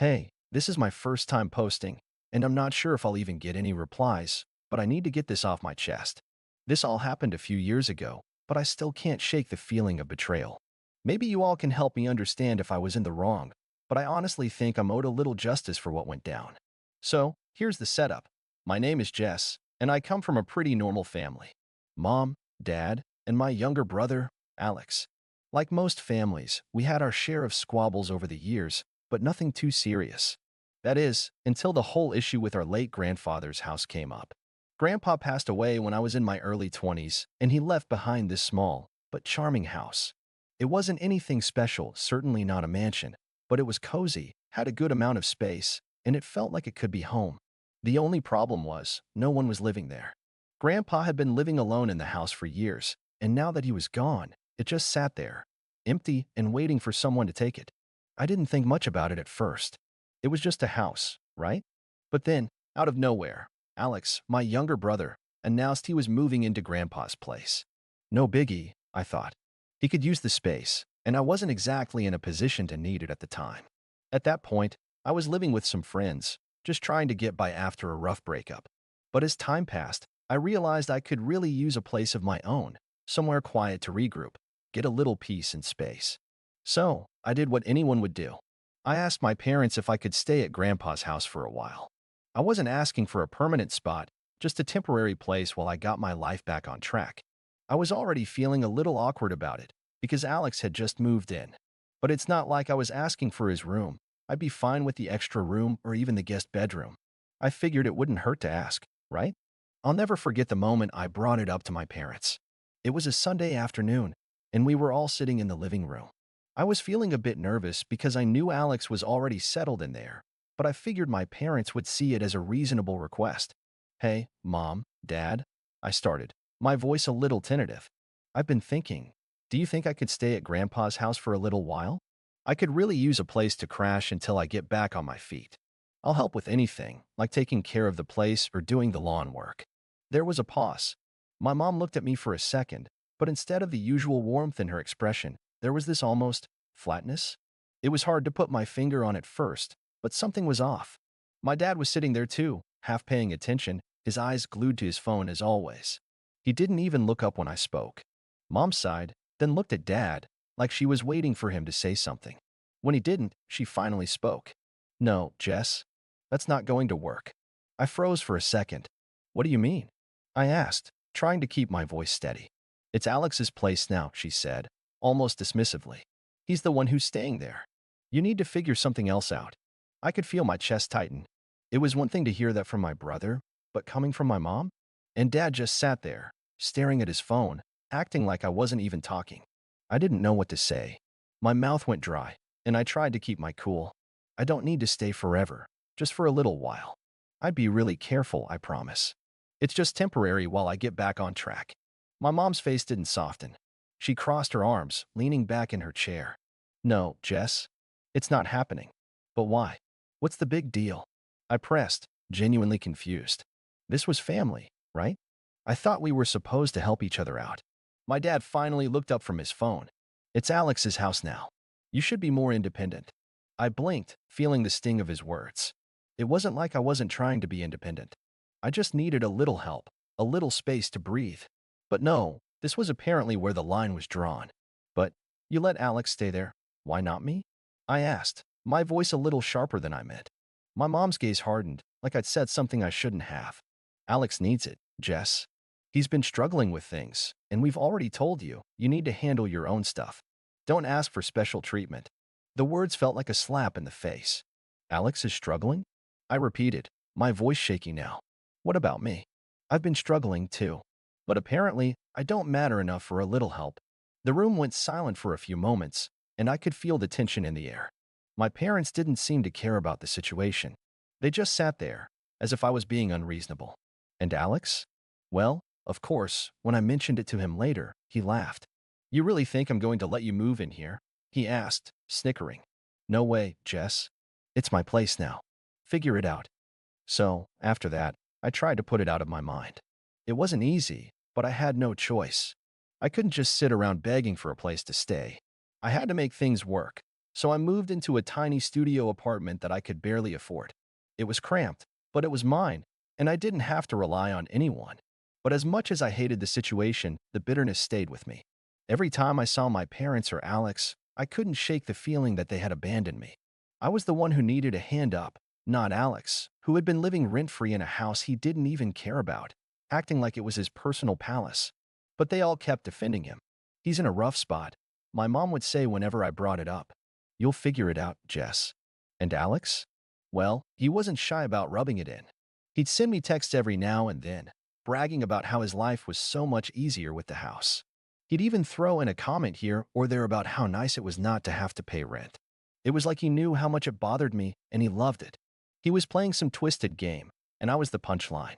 Hey, this is my first time posting, and I'm not sure if I'll even get any replies, but I need to get this off my chest. This all happened a few years ago, but I still can't shake the feeling of betrayal. Maybe you all can help me understand if I was in the wrong, but I honestly think I'm owed a little justice for what went down. So, here's the setup. My name is Jess, and I come from a pretty normal family. Mom, dad, and my younger brother, Alex. Like most families, we had our share of squabbles over the years, but nothing too serious. That is, until the whole issue with our late grandfather's house came up. Grandpa passed away when I was in my early 20s, and he left behind this small, but charming house. It wasn't anything special, certainly not a mansion, but it was cozy, had a good amount of space, and it felt like it could be home. The only problem was, no one was living there. Grandpa had been living alone in the house for years, and now that he was gone, it just sat there, empty and waiting for someone to take it. I didn't think much about it at first. It was just a house, right? But then, out of nowhere, Alex, my younger brother, announced he was moving into Grandpa's place. No biggie, I thought. He could use the space, and I wasn't exactly in a position to need it at the time. At that point, I was living with some friends, just trying to get by after a rough breakup. But as time passed, I realized I could really use a place of my own, somewhere quiet to regroup, get a little peace and space. So, I did what anyone would do. I asked my parents if I could stay at Grandpa's house for a while. I wasn't asking for a permanent spot, just a temporary place while I got my life back on track. I was already feeling a little awkward about it, because Alex had just moved in. But it's not like I was asking for his room. I'd be fine with the extra room or even the guest bedroom. I figured it wouldn't hurt to ask, right? I'll never forget the moment I brought it up to my parents. It was a Sunday afternoon, and we were all sitting in the living room. I was feeling a bit nervous because I knew Alex was already settled in there, but I figured my parents would see it as a reasonable request. Hey, Mom, Dad, I started, my voice a little tentative. I've been thinking, do you think I could stay at Grandpa's house for a little while? I could really use a place to crash until I get back on my feet. I'll help with anything, like taking care of the place or doing the lawn work. There was a pause. My mom looked at me for a second, but instead of the usual warmth in her expression, there was this almost flatness. It was hard to put my finger on at first, but something was off. My dad was sitting there too, half paying attention, his eyes glued to his phone as always. He didn't even look up when I spoke. Mom sighed, then looked at Dad, like she was waiting for him to say something. When he didn't, she finally spoke. No, Jess, that's not going to work. I froze for a second. What do you mean? I asked, trying to keep my voice steady. It's Alex's place now, she said, almost dismissively. He's the one who's staying there. You need to figure something else out. I could feel my chest tighten. It was one thing to hear that from my brother, but coming from my mom? And Dad just sat there, staring at his phone, acting like I wasn't even talking. I didn't know what to say. My mouth went dry, and I tried to keep my cool. I don't need to stay forever, just for a little while. I'd be really careful, I promise. It's just temporary while I get back on track. My mom's face didn't soften. She crossed her arms, leaning back in her chair. No, Jess, it's not happening. But why? What's the big deal? I pressed, genuinely confused. This was family, right? I thought we were supposed to help each other out. My dad finally looked up from his phone. It's Alex's house now. You should be more independent. I blinked, feeling the sting of his words. It wasn't like I wasn't trying to be independent. I just needed a little help, a little space to breathe. But no, this was apparently where the line was drawn. But, you let Alex stay there. Why not me? I asked, my voice a little sharper than I meant. My mom's gaze hardened, like I'd said something I shouldn't have. Alex needs it, Jess. He's been struggling with things, and we've already told you, you need to handle your own stuff. Don't ask for special treatment. The words felt like a slap in the face. Alex is struggling? I repeated, my voice shaky now. What about me? I've been struggling too. But apparently, I don't matter enough for a little help. The room went silent for a few moments, and I could feel the tension in the air. My parents didn't seem to care about the situation. They just sat there, as if I was being unreasonable. And Alex? Well, of course, when I mentioned it to him later, he laughed. You really think I'm going to let you move in here? He asked, snickering. No way, Jess. It's my place now. Figure it out. So, after that, I tried to put it out of my mind. It wasn't easy, but I had no choice. I couldn't just sit around begging for a place to stay. I had to make things work. So I moved into a tiny studio apartment that I could barely afford. It was cramped, but it was mine, and I didn't have to rely on anyone. But as much as I hated the situation, the bitterness stayed with me. Every time I saw my parents or Alex, I couldn't shake the feeling that they had abandoned me. I was the one who needed a hand up, not Alex, who had been living rent-free in a house he didn't even care about, acting like it was his personal palace. But they all kept defending him. He's in a rough spot, my mom would say whenever I brought it up. You'll figure it out, Jess. And Alex? Well, he wasn't shy about rubbing it in. He'd send me texts every now and then, bragging about how his life was so much easier with the house. He'd even throw in a comment here or there about how nice it was not to have to pay rent. It was like he knew how much it bothered me and he loved it. He was playing some twisted game, and I was the punchline.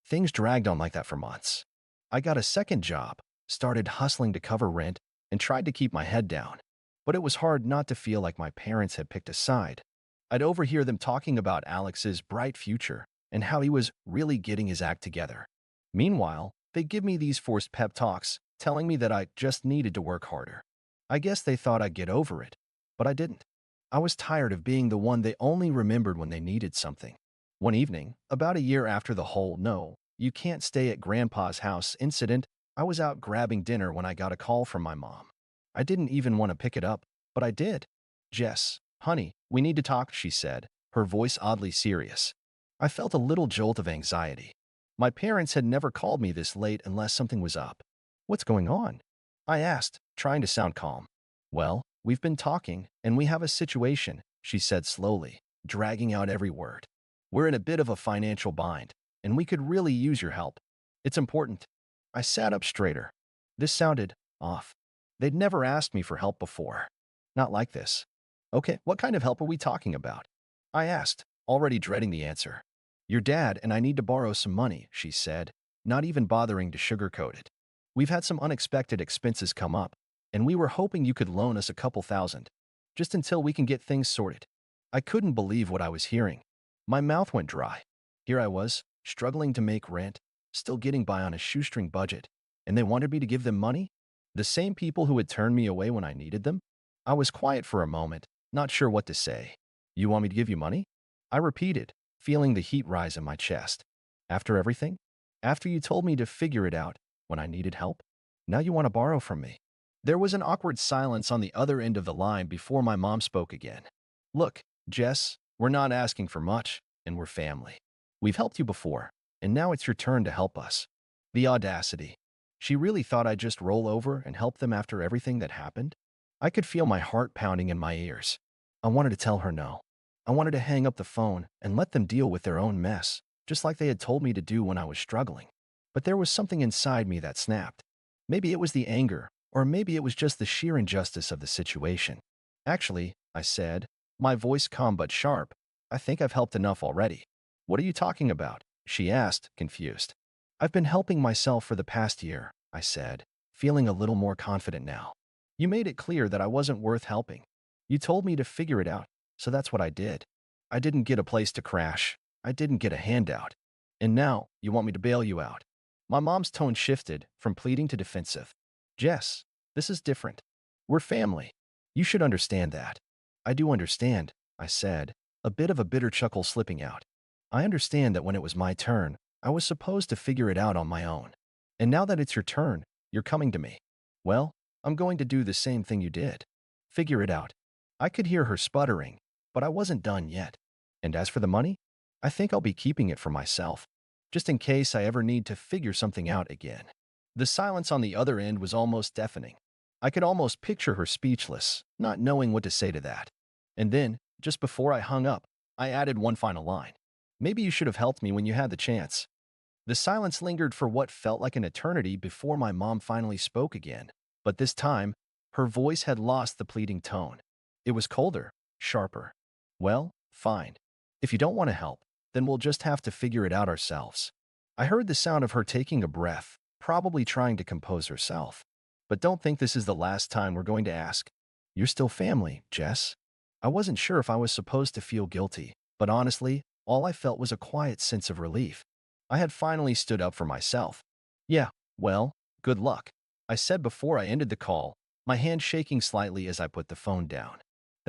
Things dragged on like that for months. I got a second job, started hustling to cover rent, and tried to keep my head down. But it was hard not to feel like my parents had picked a side. I'd overhear them talking about Alex's bright future and how he was really getting his act together. Meanwhile, they'd give me these forced pep talks, telling me that I just needed to work harder. I guess they thought I'd get over it, but I didn't. I was tired of being the one they only remembered when they needed something. One evening, about a year after the whole "no, you can't stay at Grandpa's house" incident, I was out grabbing dinner when I got a call from my mom. I didn't even want to pick it up, but I did. "Jess, honey, we need to talk," she said, her voice oddly serious. I felt a little jolt of anxiety. My parents had never called me this late unless something was up. "What's going on?" I asked, trying to sound calm. "Well, we've been talking, and we have a situation," she said slowly, dragging out every word. "We're in a bit of a financial bind, and we could really use your help. It's important." I sat up straighter. This sounded off. They'd never asked me for help before. Not like this. "Okay, what kind of help are we talking about?" I asked, already dreading the answer. "Your dad and I need to borrow some money," she said, not even bothering to sugarcoat it. "We've had some unexpected expenses come up, and we were hoping you could loan us a couple thousand, just until we can get things sorted." I couldn't believe what I was hearing. My mouth went dry. Here I was, struggling to make rent, still getting by on a shoestring budget, and they wanted me to give them money? The same people who had turned me away when I needed them? I was quiet for a moment, not sure what to say. "You want me to give you money?" I repeated, feeling the heat rise in my chest. "After everything? After you told me to figure it out when I needed help? Now you want to borrow from me?" There was an awkward silence on the other end of the line before my mom spoke again. "Look, Jess, we're not asking for much, and we're family. We've helped you before, and now it's your turn to help us." The audacity. She really thought I'd just roll over and help them after everything that happened? I could feel my heart pounding in my ears. I wanted to tell her no. I wanted to hang up the phone and let them deal with their own mess, just like they had told me to do when I was struggling. But there was something inside me that snapped. Maybe it was the anger, or maybe it was just the sheer injustice of the situation. "Actually," I said, my voice calm but sharp, "I think I've helped enough already." "What are you talking about?" she asked, confused. "I've been helping myself for the past year," I said, feeling a little more confident now. "You made it clear that I wasn't worth helping. You told me to figure it out, so that's what I did. I didn't get a place to crash. I didn't get a handout. And now, you want me to bail you out." My mom's tone shifted from pleading to defensive. "Jess, this is different. We're family. You should understand that." "I do understand," I said, a bit of a bitter chuckle slipping out. "I understand that when it was my turn, I was supposed to figure it out on my own. And now that it's your turn, you're coming to me. Well, I'm going to do the same thing you did. Figure it out." I could hear her sputtering, but I wasn't done yet. "And as for the money, I think I'll be keeping it for myself, just in case I ever need to figure something out again." The silence on the other end was almost deafening. I could almost picture her speechless, not knowing what to say to that. And then, just before I hung up, I added one final line. "Maybe you should have helped me when you had the chance." The silence lingered for what felt like an eternity before my mom finally spoke again, but this time, her voice had lost the pleading tone. It was colder, sharper. "Well, fine. If you don't want to help, then we'll just have to figure it out ourselves." I heard the sound of her taking a breath, probably trying to compose herself. "But don't think this is the last time we're going to ask. You're still family, Jess." I wasn't sure if I was supposed to feel guilty, but honestly, all I felt was a quiet sense of relief. I had finally stood up for myself. "Yeah, well, good luck," I said before I ended the call, my hand shaking slightly as I put the phone down.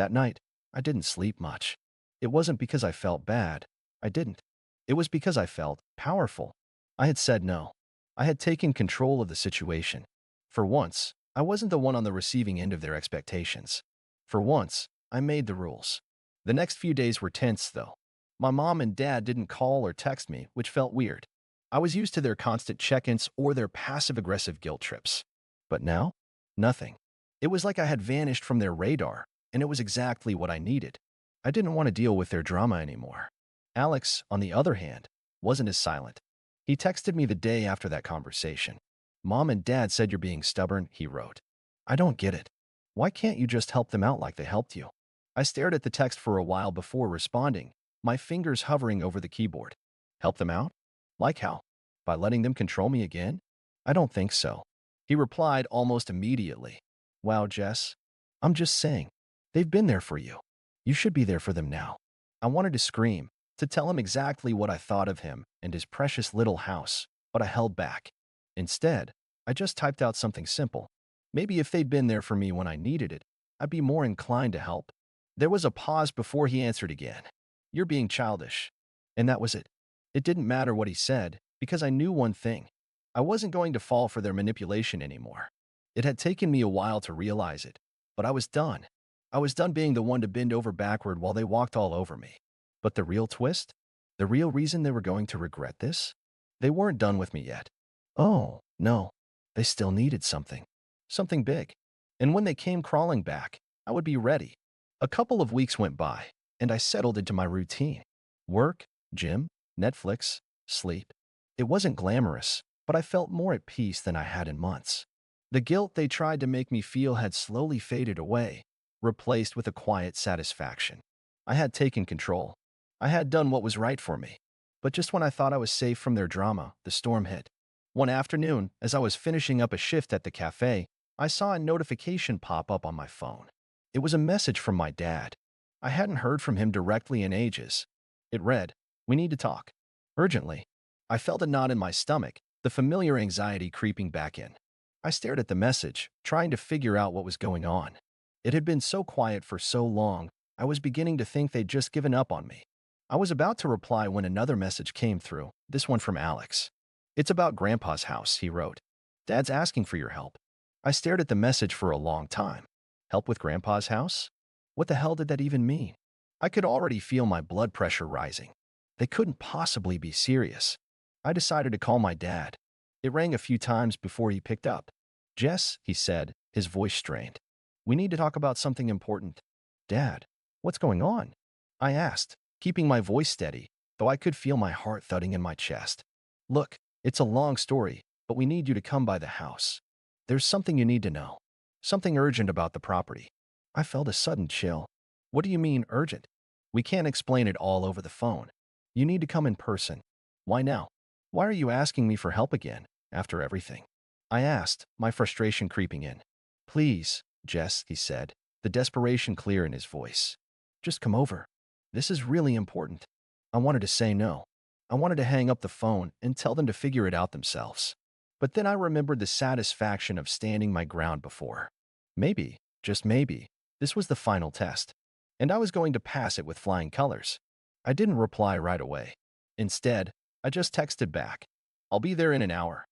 That night, I didn't sleep much. It wasn't because I felt bad. I didn't. It was because I felt powerful. I had said no. I had taken control of the situation. For once, I wasn't the one on the receiving end of their expectations. For once, I made the rules. The next few days were tense, though. My mom and dad didn't call or text me, which felt weird. I was used to their constant check-ins or their passive-aggressive guilt trips. But now, nothing. It was like I had vanished from their radar, and it was exactly what I needed. I didn't want to deal with their drama anymore. Alex, on the other hand, wasn't as silent. He texted me the day after that conversation. "Mom and Dad said you're being stubborn," he wrote. "I don't get it. Why can't you just help them out like they helped you?" I stared at the text for a while before responding, my fingers hovering over the keyboard. Help them out? Like how? By letting them control me again? I don't think so. He replied almost immediately. "Wow, Jess. I'm just saying. They've been there for you. You should be there for them now." I wanted to scream, to tell him exactly what I thought of him and his precious little house, but I held back. Instead, I just typed out something simple. Maybe if they'd been there for me when I needed it, I'd be more inclined to help. There was a pause before he answered again. "You're being childish." And that was it. It didn't matter what he said, because I knew one thing. I wasn't going to fall for their manipulation anymore. It had taken me a while to realize it, but I was done. I was done being the one to bend over backward while they walked all over me. But the real twist? The real reason they were going to regret this? They weren't done with me yet. Oh, no. They still needed something. Something big. And when they came crawling back, I would be ready. A couple of weeks went by, and I settled into my routine. Work, gym, Netflix, sleep. It wasn't glamorous, but I felt more at peace than I had in months. The guilt they tried to make me feel had slowly faded away, replaced with a quiet satisfaction. I had taken control. I had done what was right for me. But just when I thought I was safe from their drama, the storm hit. One afternoon, as I was finishing up a shift at the cafe, I saw a notification pop up on my phone. It was a message from my dad. I hadn't heard from him directly in ages. It read, "We need to talk. Urgently." I felt a knot in my stomach, the familiar anxiety creeping back in. I stared at the message, trying to figure out what was going on. It had been so quiet for so long, I was beginning to think they'd just given up on me. I was about to reply when another message came through, this one from Alex. "It's about Grandpa's house," he wrote. "Dad's asking for your help." I stared at the message for a long time. Help with Grandpa's house? What the hell did that even mean? I could already feel my blood pressure rising. They couldn't possibly be serious. I decided to call my dad. It rang a few times before he picked up. "Jess," he said, his voice strained. "We need to talk about something important." "Dad, what's going on?" I asked, keeping my voice steady, though I could feel my heart thudding in my chest. "Look, it's a long story, but we need you to come by the house. There's something you need to know. Something urgent about the property." I felt a sudden chill. "What do you mean, urgent?" "We can't explain it all over the phone. You need to come in person." "Why now? Why are you asking me for help again, after everything?" I asked, my frustration creeping in. "Please, Jess," he said, the desperation clear in his voice. "Just come over. This is really important." I wanted to say no. I wanted to hang up the phone and tell them to figure it out themselves. But then I remembered the satisfaction of standing my ground before. Maybe, just maybe, this was the final test. And I was going to pass it with flying colors. I didn't reply right away. Instead, I just texted back, "I'll be there in an hour."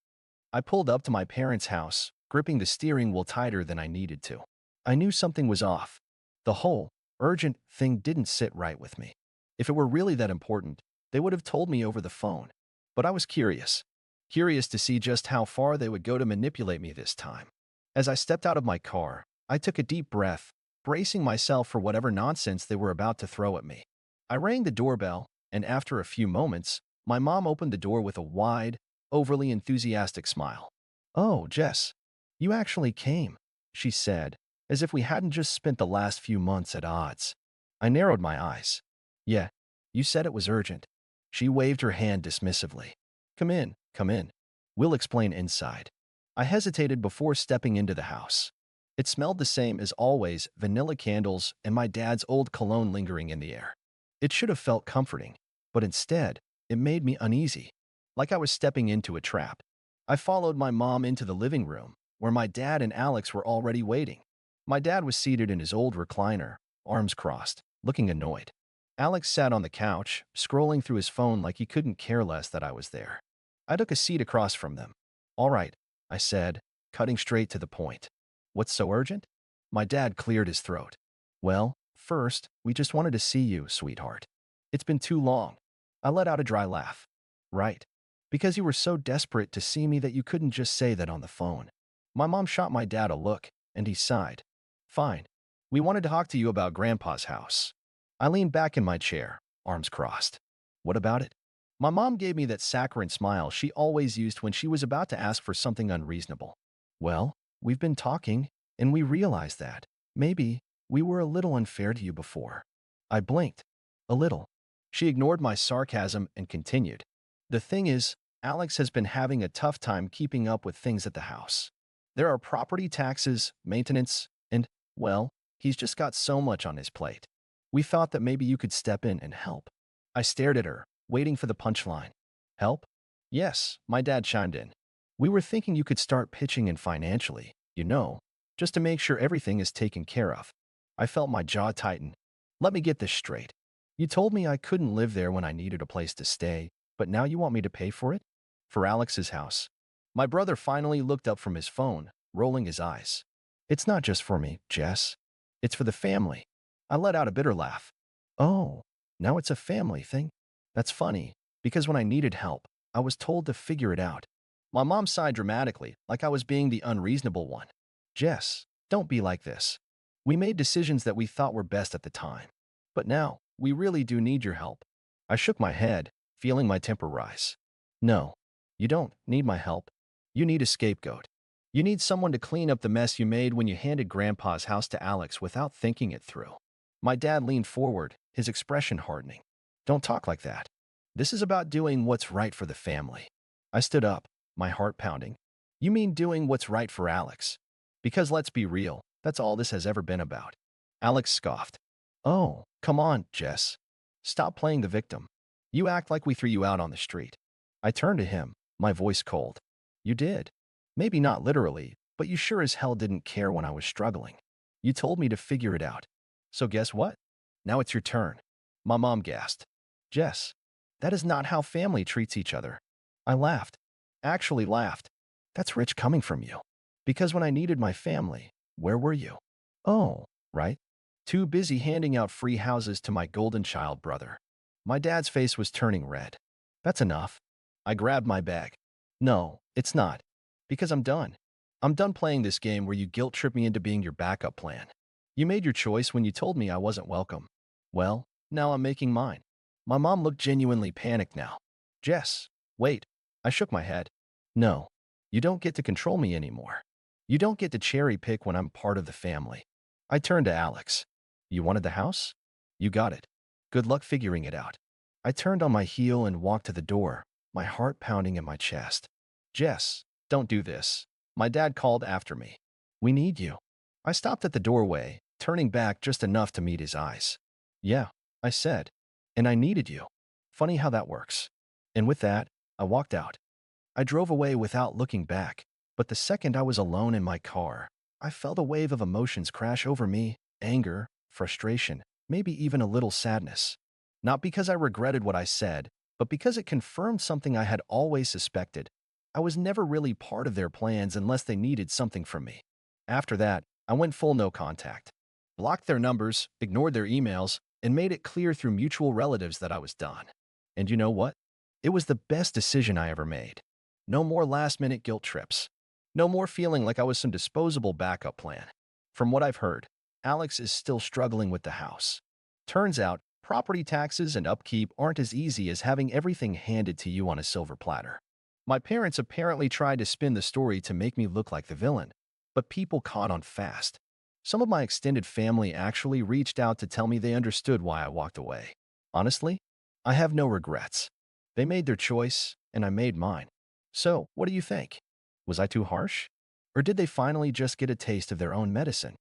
I pulled up to my parents' house, gripping the steering wheel tighter than I needed to. I knew something was off. The whole urgent thing didn't sit right with me. If it were really that important, they would have told me over the phone. But I was curious. Curious to see just how far they would go to manipulate me this time. As I stepped out of my car, I took a deep breath, bracing myself for whatever nonsense they were about to throw at me. I rang the doorbell, and after a few moments, my mom opened the door with a wide, overly enthusiastic smile. "Oh, Jess, you actually came," she said, as if we hadn't just spent the last few months at odds. I narrowed my eyes. "Yeah, you said it was urgent." She waved her hand dismissively. Come in, come in. We'll explain inside." I hesitated before stepping into the house. It smelled the same as always, vanilla candles and my dad's old cologne lingering in the air. It should have felt comforting, but instead, it made me uneasy, like I was stepping into a trap. I followed my mom into the living room, where my dad and Alex were already waiting. My dad was seated in his old recliner, arms crossed, looking annoyed. Alex sat on the couch, scrolling through his phone like he couldn't care less that I was there. I took a seat across from them. All right, I said, cutting straight to the point. What's so urgent? My dad cleared his throat. Well, first, we just wanted to see you, sweetheart. It's been too long. I let out a dry laugh. Right. Because you were so desperate to see me that you couldn't just say that on the phone. My mom shot my dad a look, and he sighed. Fine. We wanted to talk to you about Grandpa's house. I leaned back in my chair, arms crossed. What about it? My mom gave me that saccharine smile she always used when she was about to ask for something unreasonable. Well, we've been talking, and we realized that, maybe, we were a little unfair to you before. I blinked. A little. She ignored my sarcasm and continued. The thing is, Alex has been having a tough time keeping up with things at the house. There are property taxes, maintenance, and, well, he's just got so much on his plate. We thought that maybe you could step in and help. I stared at her, waiting for the punchline. Help? Yes, my dad chimed in. We were thinking you could start pitching in financially, just to make sure everything is taken care of. I felt my jaw tighten. Let me get this straight. You told me I couldn't live there when I needed a place to stay, but now you want me to pay for it? For Alex's house. My brother finally looked up from his phone, rolling his eyes. It's not just for me, Jess. It's for the family. I let out a bitter laugh. Oh, now it's a family thing? That's funny, because when I needed help, I was told to figure it out. My mom sighed dramatically, like I was being the unreasonable one. Jess, don't be like this. We made decisions that we thought were best at the time. But now, we really do need your help. I shook my head, feeling my temper rise. No, you don't need my help. You need a scapegoat. You need someone to clean up the mess you made when you handed Grandpa's house to Alex without thinking it through. My dad leaned forward, his expression hardening. Don't talk like that. This is about doing what's right for the family. I stood up, my heart pounding. You mean doing what's right for Alex? Because let's be real, that's all this has ever been about. Alex scoffed. Oh, come on, Jess. Stop playing the victim. You act like we threw you out on the street. I turned to him, my voice cold. You did. Maybe not literally, but you sure as hell didn't care when I was struggling. You told me to figure it out. So guess what? Now it's your turn. My mom gasped. Jess, that is not how family treats each other. I laughed. Actually laughed. That's rich coming from you. Because when I needed my family, where were you? Oh, right. Too busy handing out free houses to my golden child brother. My dad's face was turning red. That's enough. I grabbed my bag. No, it's not. Because I'm done. I'm done playing this game where you guilt-trip me into being your backup plan. You made your choice when you told me I wasn't welcome. Well, now I'm making mine. My mom looked genuinely panicked now. Jess, wait. I shook my head. No, you don't get to control me anymore. You don't get to cherry pick when I'm part of the family. I turned to Alex. You wanted the house? You got it. Good luck figuring it out. I turned on my heel and walked to the door, my heart pounding in my chest. Jess, don't do this. My dad called after me. We need you. I stopped at the doorway, turning back just enough to meet his eyes. Yeah, I said. And I needed you. Funny how that works. And with that, I walked out. I drove away without looking back, but the second I was alone in my car, I felt a wave of emotions crash over me, anger, frustration, maybe even a little sadness. Not because I regretted what I said, but because it confirmed something I had always suspected. I was never really part of their plans unless they needed something from me. After that, I went full no contact. Blocked their numbers, ignored their emails, and made it clear through mutual relatives that I was done. And you know what? It was the best decision I ever made. No more last-minute guilt trips. No more feeling like I was some disposable backup plan. From what I've heard, Alex is still struggling with the house. Turns out, property taxes and upkeep aren't as easy as having everything handed to you on a silver platter. My parents apparently tried to spin the story to make me look like the villain, but people caught on fast. Some of my extended family actually reached out to tell me they understood why I walked away. Honestly, I have no regrets. They made their choice, and I made mine. So, what do you think? Was I too harsh? Or did they finally just get a taste of their own medicine?